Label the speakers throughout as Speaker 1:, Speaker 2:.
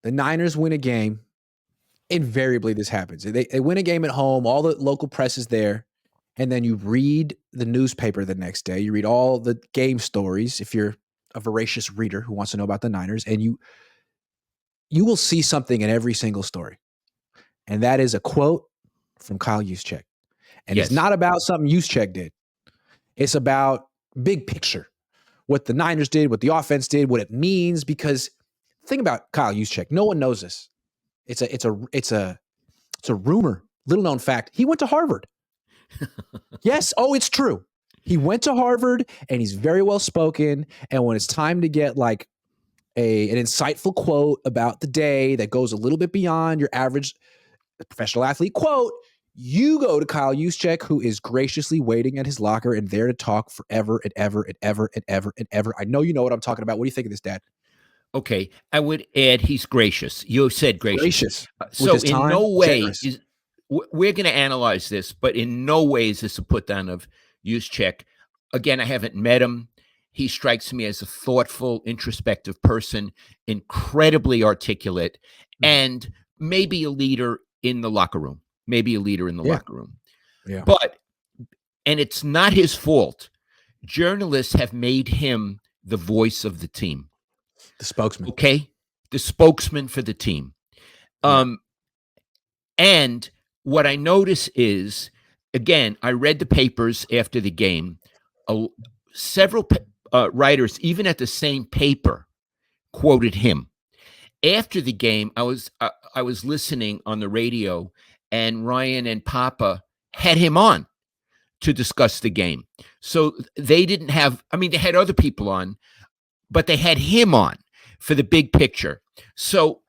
Speaker 1: the Niners win a game. Invariably, this happens. They win a game at home. All the local press is there. And then you read the newspaper the next day. You read all the game stories if you're a voracious reader who wants to know about the Niners. And you will see something in every single story. And that is a quote from Kyle Juszczyk. And
Speaker 2: Yes.
Speaker 1: it's not about something Juszczyk did. It's about big picture, what the Niners did, what the offense did, what it means. Because think about Kyle Juszczyk. No one knows this. It's a rumor, little known fact. He went to Harvard. Yes. Oh, it's true. He went to Harvard and he's very well spoken. And when it's time to get like an insightful quote about the day that goes a little bit beyond your average professional athlete quote, you go to Kyle Juszczyk, who is graciously waiting at his locker and there to talk forever and ever and ever and ever and ever. I know you know what I'm talking about. What do you think of this, Dad?
Speaker 2: Okay, I would add he's gracious. You said gracious. So in no way we're going to analyze this, but in no way is this a put down of Juszczyk. Again, I haven't met him. He strikes me as a thoughtful, introspective person, incredibly articulate, and maybe a leader in the locker room. Locker room.
Speaker 1: Yeah.
Speaker 2: But, and it's not his fault. Journalists have made him the voice of the team.
Speaker 1: The spokesman.
Speaker 2: Okay? The spokesman for the team. And what I notice is, again, I read the papers after the game. Several writers, even at the same paper, quoted him. After the game, I was listening on the radio, and Ryan and Papa had him on to discuss the game. So they didn't have, they had other people on, but they had him on for the big picture. So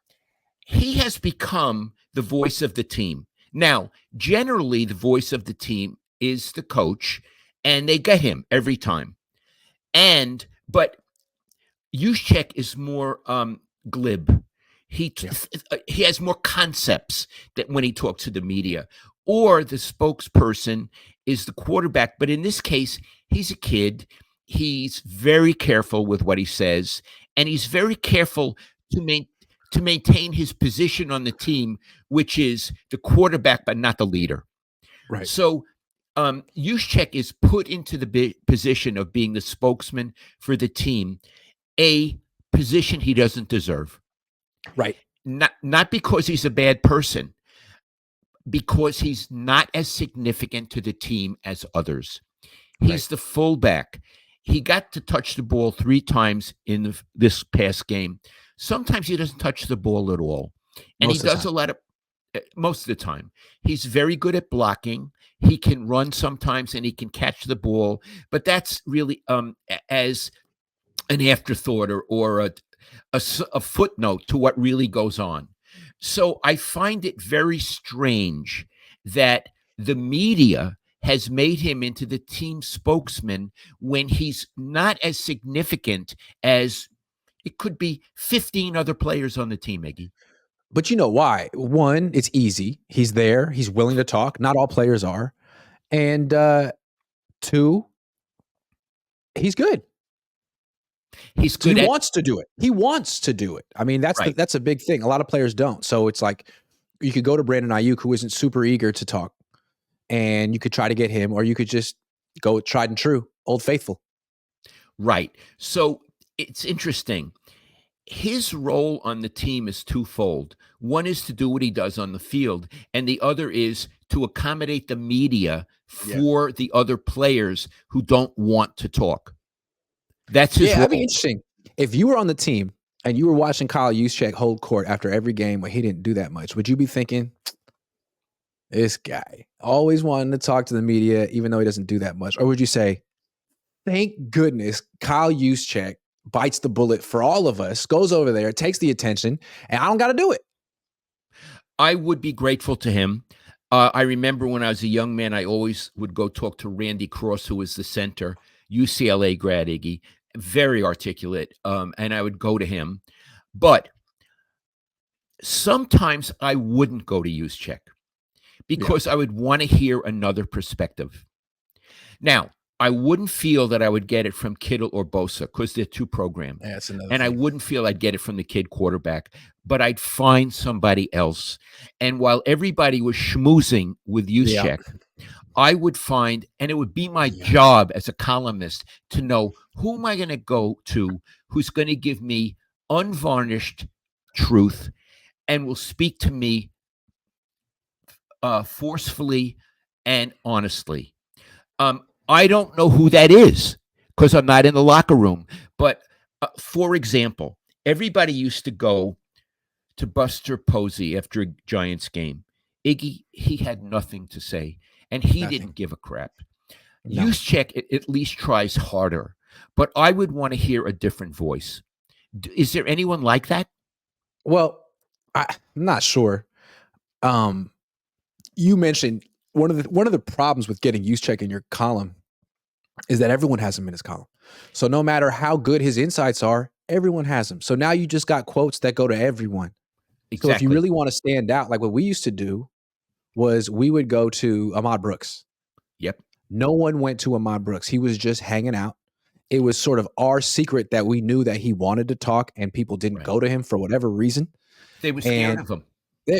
Speaker 2: he has become the voice of the team. Now, generally, the voice of the team is the coach, and they get him every time. But Juszczyk is more glib. He has more concepts that when he talks to the media, or the spokesperson is the quarterback. But in this case, he's a kid. He's very careful with what he says, and he's very careful to maintain his position on the team, which is the quarterback, but not the leader.
Speaker 1: Right.
Speaker 2: So Juszczyk is put into the position of being the spokesman for the team, a position he doesn't deserve.
Speaker 1: Right.
Speaker 2: Not because he's a bad person, because he's not as significant to the team as others. He's the fullback. He got to touch the ball 3 times in this past game. Sometimes he doesn't touch the ball at all. And he does a lot of, most of the time. He's very good at blocking. He can run sometimes and he can catch the ball. But that's really as an afterthought or a footnote to what really goes on. So I find it very strange that the media has made him into the team spokesman when he's not as significant as it could be 15 other players on the team, Iggy.
Speaker 1: But you know why? One, it's easy. He's there. He's willing to talk. Not all players are. And 2, he's good.
Speaker 2: He's good.
Speaker 1: He wants to do it. He wants to do it. I mean, that's a big thing. A lot of players don't. So it's like you could go to Brandon Ayuk, who isn't super eager to talk, and you could try to get him, or you could just go tried and true, Old Faithful.
Speaker 2: Right. So it's interesting. His role on the team is twofold. One is to do what he does on the field, and the other is to accommodate the media for the other players who don't want to talk. That's his role.
Speaker 1: That'd be interesting. If you were on the team and you were watching Kyle Juszczyk hold court after every game where he didn't do that much, would you be thinking, this guy always wanting to talk to the media even though he doesn't do that much? Or would you say, thank goodness Kyle Juszczyk bites the bullet for all of us, goes over there, takes the attention, and I don't got to do it?
Speaker 2: I would be grateful to him. I remember when I was a young man, I always would go talk to Randy Cross, who was the center, UCLA grad, Iggy, very articulate, and I would go to him. But sometimes I wouldn't go to Juszczyk because I would want to hear another perspective. Now, I wouldn't feel that I would get it from Kittle or Bosa because they're too programmed.
Speaker 1: Yeah, that's another
Speaker 2: And I
Speaker 1: thing.
Speaker 2: wouldn't feel I'd get it from the kid quarterback, but I'd find somebody else. And while everybody was schmoozing with
Speaker 1: Yeah.
Speaker 2: Juszczyk, I would find, and it would be my
Speaker 1: Yeah.
Speaker 2: job as a columnist to know who am I going to go to who's going to give me unvarnished truth and will speak to me forcefully and honestly. I don't know who that is because I'm not in the locker room. But for example, everybody used to go to Buster Posey after a Giants game. Iggy, he had nothing to say, and he
Speaker 1: Nothing.
Speaker 2: didn't give a crap.
Speaker 1: No.
Speaker 2: Juszczyk at least tries harder, but I would want to hear a different voice. Is there anyone like that?
Speaker 1: Well, I'm not sure. You mentioned one of the problems with getting Juszczyk in your column is that everyone has him in his column. So no matter how good his insights are, everyone has him. So now you just got quotes that go to everyone.
Speaker 2: Exactly.
Speaker 1: So if you really want to stand out, like what we used to do was we would go to Ahmad Brooks.
Speaker 2: Yep.
Speaker 1: No one went to Ahmad Brooks. He was just hanging out. It was sort of our secret that we knew that he wanted to talk and people didn't go to him for whatever reason.
Speaker 2: They were scared of him.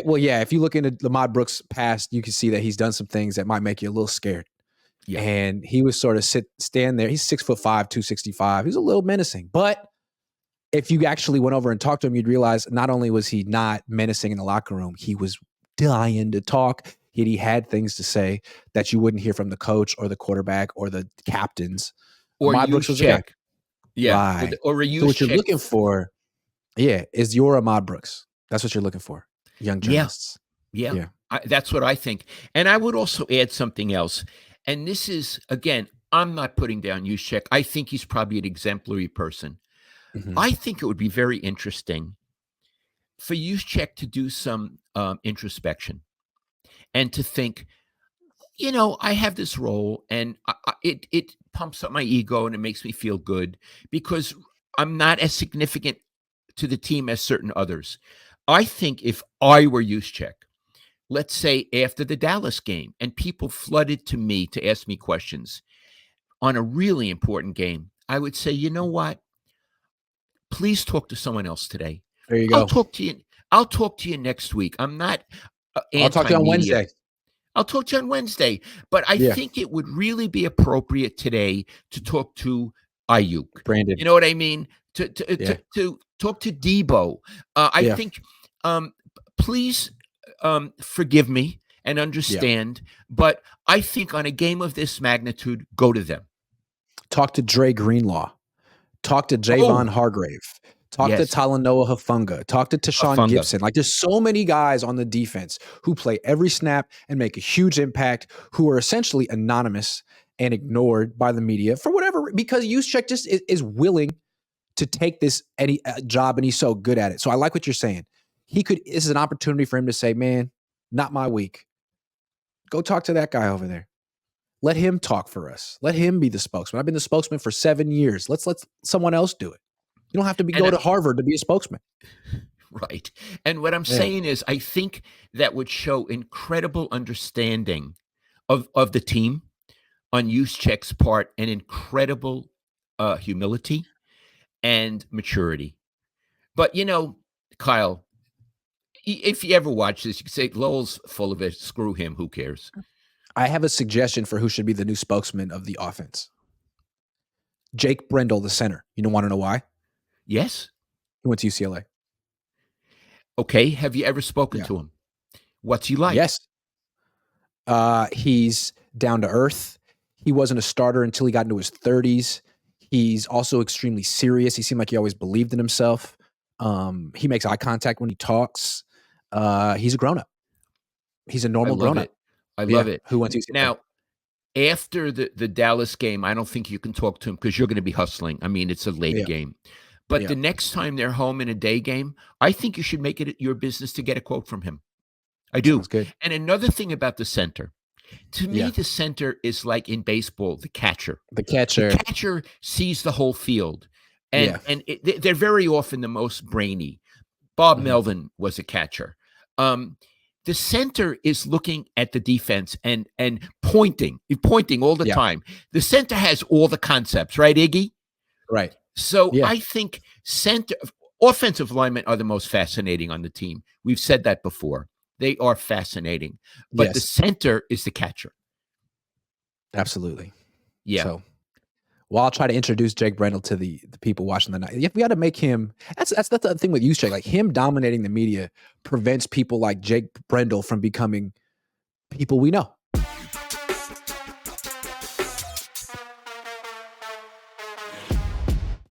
Speaker 1: Well, yeah, if you look into Ahmad Brooks' past, you can see that he's done some things that might make you a little scared. Yeah. And he was sort of stand there. He's 6'5", 265. He's a little menacing. But if you actually went over and talked to him, you'd realize not only was he not menacing in the locker room, he was dying to talk. He had things to say that you wouldn't hear from the coach or the quarterback or the captains.
Speaker 2: Or
Speaker 1: Ahmad Brooks was a guy.
Speaker 2: Yeah.
Speaker 1: Right.
Speaker 2: Or a
Speaker 1: so what you're looking for, is your Ahmad Brooks. That's what you're looking for, young journalists.
Speaker 2: Yeah. That's what I think. And I would also add something else. And this is, again, I'm not putting down Juszczyk. I think he's probably an exemplary person. Mm-hmm. I think it would be very interesting for Juszczyk to do some introspection and to think, I have this role and it pumps up my ego and it makes me feel good because I'm not as significant to the team as certain others. I think if I were Juszczyk, let's say after the Dallas game, and people flooded to me to ask me questions on a really important game, I would say, you know what? Please talk to someone else today.
Speaker 1: There you go.
Speaker 2: I'll talk to you next week. I'm not
Speaker 1: I'll talk to you on Wednesday.
Speaker 2: I'll talk to you on Wednesday. But I think it would really be appropriate today to talk to Ayuk.
Speaker 1: Brandon.
Speaker 2: You know what I mean? To talk to Debo. I think please forgive me and understand, but I think on a game of this magnitude, go to them.
Speaker 1: Talk to Dre Greenlaw. Talk to Javon Hargrave. Talk to Talanoa Hufanga. Talk to Tashawn Gibson. Like there's so many guys on the defense who play every snap and make a huge impact, who are essentially anonymous and ignored by the media for whatever, because Juszczyk just is willing to take this job and he's so good at it. So I like what you're saying. This is an opportunity for him to say, man, not my week. Go talk to that guy over there. Let him talk for us. Let him be the spokesman. I've been the spokesman for 7 years. Let's let someone else do it. You don't have to go to Harvard to be a spokesman.
Speaker 2: Right. And what I'm saying is I think that would show incredible understanding of the team on Juszczyk's part and incredible humility and maturity. But, Kyle, if you ever watch this, you could say Lowell's full of it. Screw him. Who cares?
Speaker 1: I have a suggestion for who should be the new spokesman of the offense. Jake Brendel, the center. You don't want to know why?
Speaker 2: Yes.
Speaker 1: He went to UCLA.
Speaker 2: Okay. Have you ever spoken to him? What's he like?
Speaker 1: Yes. He's down to earth. He wasn't a starter until he got into his 30s. He's also extremely serious. He seemed like he always believed in himself. He makes eye contact when he talks. He's a grown-up. He's a normal grown-up.
Speaker 2: I love it.
Speaker 1: Who went to UCLA?
Speaker 2: Now, after the Dallas game, I don't think you can talk to him because you're going to be hustling. I mean, it's a late game. But the next time they're home in a day game, I think you should make it your business to get a quote from him. I do.
Speaker 1: Sounds good.
Speaker 2: And another thing about the center. To me, the center is like in baseball, the catcher.
Speaker 1: The catcher.
Speaker 2: The catcher sees the whole field. And they're very often the most brainy. Bob Melvin was a catcher. The center is looking at the defense and pointing all the time. The center has all the concepts, right, Iggy?
Speaker 1: Right.
Speaker 2: So I think offensive linemen are the most fascinating on the team. We've said that before. They are fascinating. But the center is the catcher.
Speaker 1: Absolutely.
Speaker 2: Yeah.
Speaker 1: So, well, I'll try to introduce Jake Brendel to the people watching the night. We got to make him. That's the thing with Juszczyk. Like, him dominating the media prevents people like Jake Brendel from becoming people we know.